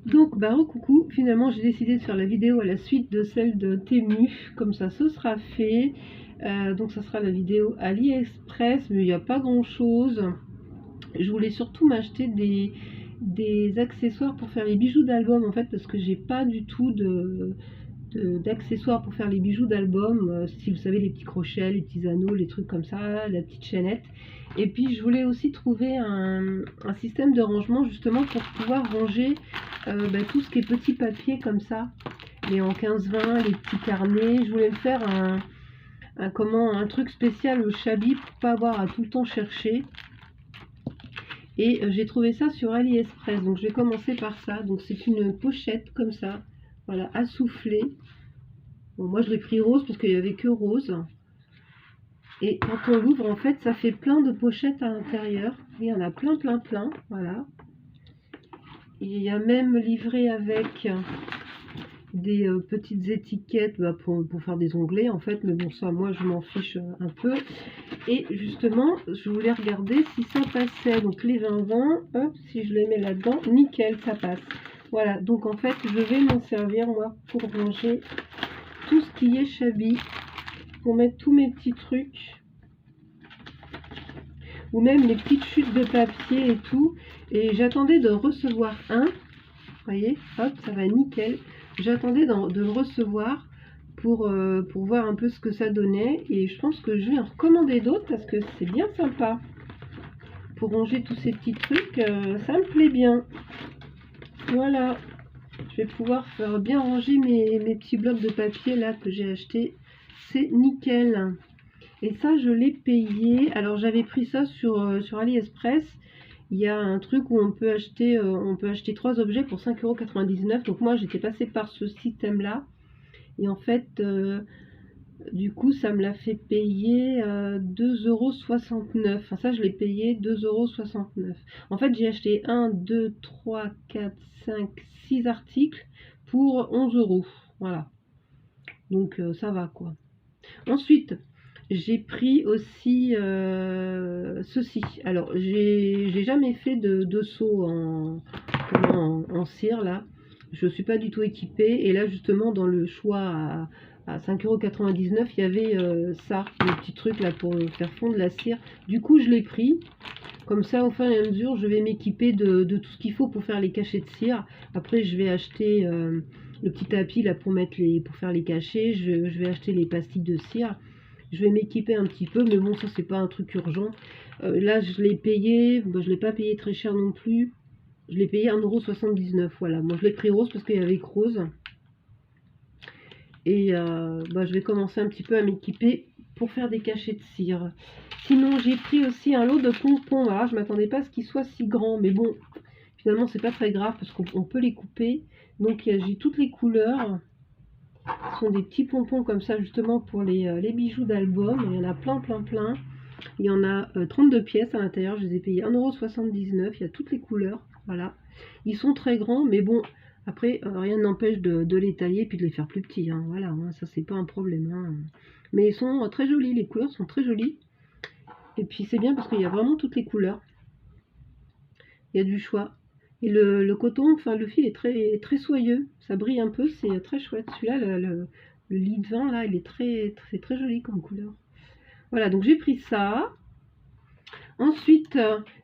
Donc, bah recoucou, finalement j'ai décidé de faire la vidéo à la suite de celle de Temu, comme ça ce sera fait. Donc ça sera la vidéo AliExpress, mais il n'y a pas grand chose. Je voulais surtout m'acheter des accessoires pour faire les bijoux d'album en fait, parce que j'ai pas du tout d'accessoires pour faire les bijoux d'album, si vous savez, les petits crochets, les petits anneaux, les trucs comme ça, la petite chaînette. Et puis je voulais aussi trouver un système de rangement justement pour pouvoir ranger tout ce qui est petit papier comme ça, les en 15-20, les petits carnets. Je voulais me faire un truc spécial au Chabi pour pas avoir à tout le temps chercher. Et j'ai trouvé ça sur AliExpress, donc je vais commencer par ça. Donc c'est une pochette comme ça, voilà, à souffler. Bon, moi je l'ai pris rose parce qu'il n'y avait que rose. Et quand on l'ouvre, en fait, ça fait plein de pochettes à l'intérieur. Il y en a plein, plein, plein, voilà. Et il y a même livré avec des petites étiquettes pour faire des onglets, en fait. Mais bon, ça, moi, je m'en fiche un peu. Et justement, je voulais regarder si ça passait. Donc les 20-20, hop, si je les mets là-dedans, nickel, ça passe. Voilà, donc en fait, je vais m'en servir, moi, pour ranger tout ce qui est Chabi, pour mettre tous mes petits trucs, ou même les petites chutes de papier et tout. Et j'attendais de recevoir un, vous voyez, hop, ça va nickel. J'attendais de le recevoir pour voir un peu ce que ça donnait. Et je pense que je vais en recommander d'autres parce que c'est bien sympa. Pour ranger tous ces petits trucs, ça me plaît bien. Voilà, je vais pouvoir faire bien ranger mes petits blocs de papier là que j'ai acheté. C'est nickel. Et ça, je l'ai payé. Alors j'avais pris ça sur AliExpress. Il y a un truc où on peut acheter 3 objets pour 5,99 €. Donc moi j'étais passée par ce système là. Et en fait, du coup, ça me l'a fait payer 2,69 €. Enfin, ça, je l'ai payé 2,69 €. En fait, j'ai acheté 1, 2, 3, 4, 5, 6 articles pour 11 €. Voilà. Donc, ça va, quoi. Ensuite, j'ai pris aussi ceci. Alors, j'ai jamais fait de seau en cire, là. Je suis pas du tout équipée. Et là, justement, dans le choix à 5,99 €, il y avait ça, le petit truc là pour faire fondre la cire. Du coup, je l'ai pris. Comme ça, au fur et à mesure, je vais m'équiper de tout ce qu'il faut pour faire les cachets de cire. Après, je vais acheter le petit tapis là pour faire les cachets. Je vais acheter les pastilles de cire. Je vais m'équiper un petit peu, mais bon, ça c'est pas un truc urgent. Là, je l'ai payé. Je l'ai pas payé très cher non plus. Je l'ai payé 1,79 €. Voilà. Moi, je l'ai pris rose parce qu'il y avait que rose. Et je vais commencer un petit peu à m'équiper pour faire des cachets de cire. Sinon, j'ai pris aussi un lot de pompons. Alors, je m'attendais pas à ce qu'ils soient si grands, mais bon, finalement, c'est pas très grave parce qu'on peut les couper. Donc, j'ai toutes les couleurs. Ce sont des petits pompons comme ça, justement, pour les bijoux d'album. Il y en a plein, plein, plein. Il y en a 32 pièces à l'intérieur. Je les ai payés 1,79 €. Il y a toutes les couleurs. Voilà. Ils sont très grands, mais bon, après, rien n'empêche de les tailler et puis de les faire plus petits. Hein. Voilà, hein, ça, c'est pas un problème. Hein. Mais ils sont très jolis. Les couleurs sont très jolies. Et puis, c'est bien parce qu'il y a vraiment toutes les couleurs. Il y a du choix. Et le coton, enfin, le fil est très, très soyeux. Ça brille un peu, c'est très chouette. Celui-là, le lit de vin, là, il est très, très joli comme couleur. Voilà, donc j'ai pris ça. Ensuite,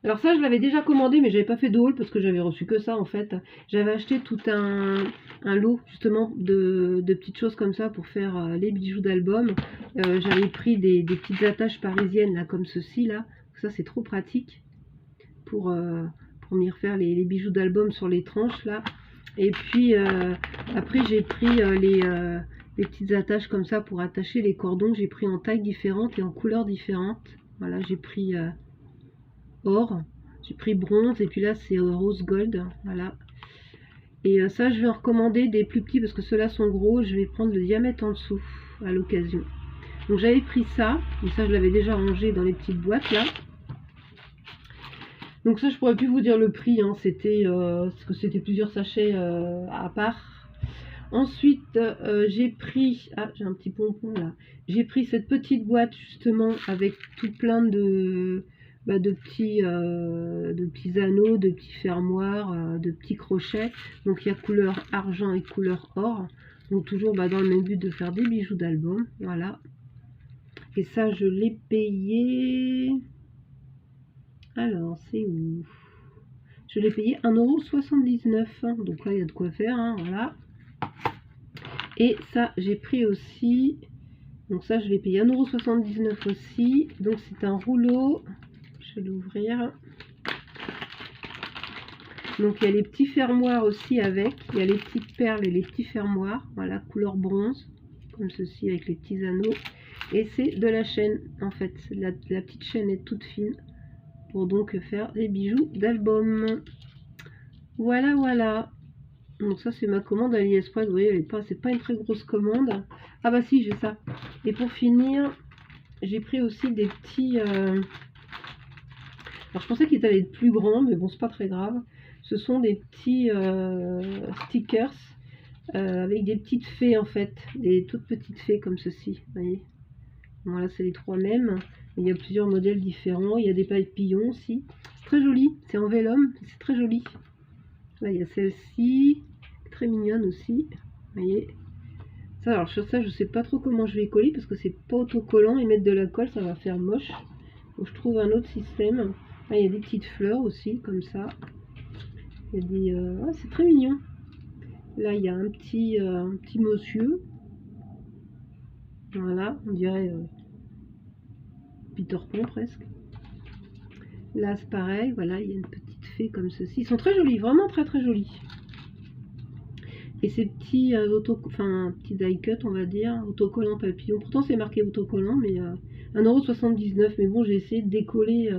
alors ça je l'avais déjà commandé mais j'avais pas fait de haul parce que j'avais reçu que ça en fait. J'avais acheté tout un lot justement de petites choses comme ça pour faire les bijoux d'album. J'avais pris des petites attaches parisiennes là comme ceci là. Ça c'est trop pratique pour venir faire les bijoux d'album sur les tranches là. Et puis après j'ai pris les petites attaches comme ça pour attacher les cordons. J'ai pris en tailles différentes et en couleurs différentes. Voilà, j'ai pris or, j'ai pris bronze et puis là c'est rose gold, voilà. Et ça je vais en recommander des plus petits parce que ceux-là sont gros. Je vais prendre le diamètre en dessous à l'occasion. Donc j'avais pris ça, et ça je l'avais déjà rangé dans les petites boîtes là. Donc ça je pourrais plus vous dire le prix, hein. C'était parce que c'était plusieurs sachets à part. Ensuite j'ai pris, ah j'ai un petit pompon là, j'ai pris cette petite boîte justement avec tout plein de de petits anneaux, de petits fermoirs, de petits crochets. Donc il y a couleur argent et couleur or. Donc toujours dans le même but de faire des bijoux d'album. Voilà. Et ça, je l'ai payé... Alors, c'est où? Je l'ai payé 1,79 €. Donc là, il y a de quoi faire, hein, voilà. Et ça, j'ai pris aussi... Donc ça, je l'ai payé 1,79 € aussi. Donc c'est un rouleau. Je vais l'ouvrir. Donc il y a les petits fermoirs aussi avec. Il y a les petites perles et les petits fermoirs. Voilà, couleur bronze. Comme ceci, avec les petits anneaux. Et c'est de la chaîne, en fait. La petite chaîne est toute fine. Pour donc faire des bijoux d'album. Voilà, voilà. Donc ça, c'est ma commande AliExpress. Vous voyez, c'est pas une très grosse commande. Ah bah si, j'ai ça. Et pour finir, j'ai pris aussi des petits... Alors je pensais qu'ils allaient être plus grands, mais bon, c'est pas très grave. Ce sont des petits stickers avec des petites fées en fait. Des toutes petites fées comme ceci. Vous voyez. Voilà, c'est les trois mêmes. Il y a plusieurs modèles différents. Il y a des papillons aussi. C'est très joli. C'est en vélum. C'est très joli. Là, il y a celle-ci. Très mignonne aussi. Vous voyez. Ça, alors sur ça, je sais pas trop comment je vais coller parce que c'est pas autocollant. Et mettre de la colle, ça va faire moche. Donc je trouve un autre système. Là, il y a des petites fleurs aussi, comme ça. Il y a des... Ah, c'est très mignon. Là, il y a un petit monsieur. Voilà, on dirait Peter Pan presque. Là, c'est pareil. Voilà, il y a une petite fée comme ceci. Ils sont très jolis, vraiment très très jolis. Et ces petits petits die cut, on va dire, autocollants papillons. Pourtant, c'est marqué autocollant, mais 1,79 €. Mais bon, j'ai essayé de décoller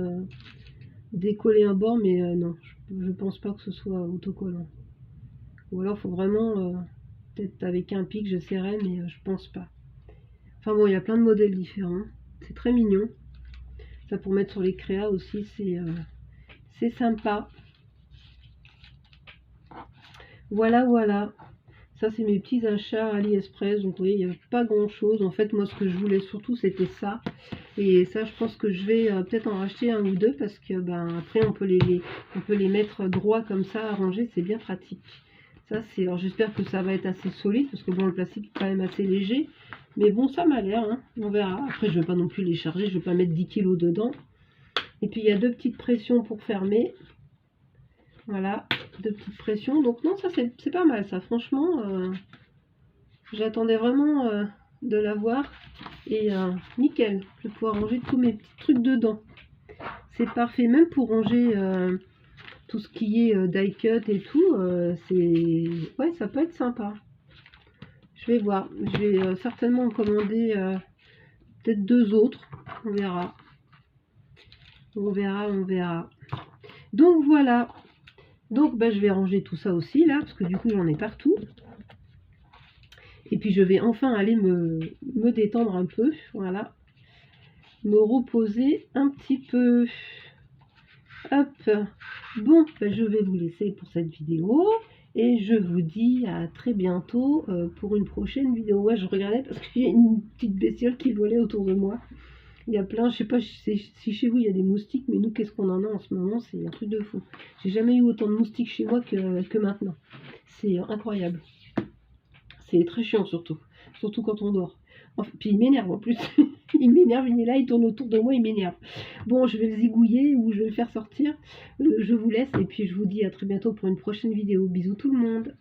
un bord, mais non, je pense pas que ce soit autocollant. Ou alors, il faut vraiment, peut-être avec un pic, j'essaierai, mais je pense pas. Enfin bon, il y a plein de modèles différents. C'est très mignon. Ça, pour mettre sur les créas aussi, c'est sympa. Voilà, voilà. Ça, c'est mes petits achats AliExpress. Donc, vous voyez, il n'y a pas grand-chose. En fait, moi, ce que je voulais surtout, c'était ça. Et ça, je pense que je vais peut-être en racheter un ou deux parce que, après, on peut les mettre droit comme ça, arrangés. C'est bien pratique. Ça, c'est... Alors, j'espère que ça va être assez solide parce que, bon, le plastique est quand même assez léger. Mais bon, ça m'a l'air, hein. On verra. Après, je ne vais pas non plus les charger. Je ne vais pas mettre 10 kg dedans. Et puis, il y a deux petites pressions pour fermer. Voilà, deux petites pressions. Donc non, ça c'est pas mal ça. Franchement, j'attendais vraiment de l'avoir. Et nickel, je vais pouvoir ranger tous mes petits trucs dedans. C'est parfait, même pour ranger tout ce qui est die cut et tout. Ouais, ça peut être sympa. Je vais voir. Je vais certainement en commander peut-être deux autres. On verra. On verra, on verra. Donc voilà. Donc je vais ranger tout ça aussi là, parce que du coup j'en ai partout. Et puis je vais enfin aller me détendre un peu, voilà. Me reposer un petit peu. Hop. Bon, je vais vous laisser pour cette vidéo. Et je vous dis à très bientôt pour une prochaine vidéo. Ouais, je regardais parce qu'il y a une petite bestiole qui volait autour de moi. Il y a plein, je sais pas si chez vous il y a des moustiques, mais nous, qu'est-ce qu'on en a en ce moment? C'est un truc de fou. J'ai jamais eu autant de moustiques chez moi que maintenant. C'est incroyable. C'est très chiant surtout. Surtout quand on dort. Enfin, puis il m'énerve en plus. Il m'énerve, il est là, il tourne autour de moi, il m'énerve. Bon, je vais le zigouiller ou je vais le faire sortir. Je vous laisse et puis je vous dis à très bientôt pour une prochaine vidéo. Bisous tout le monde.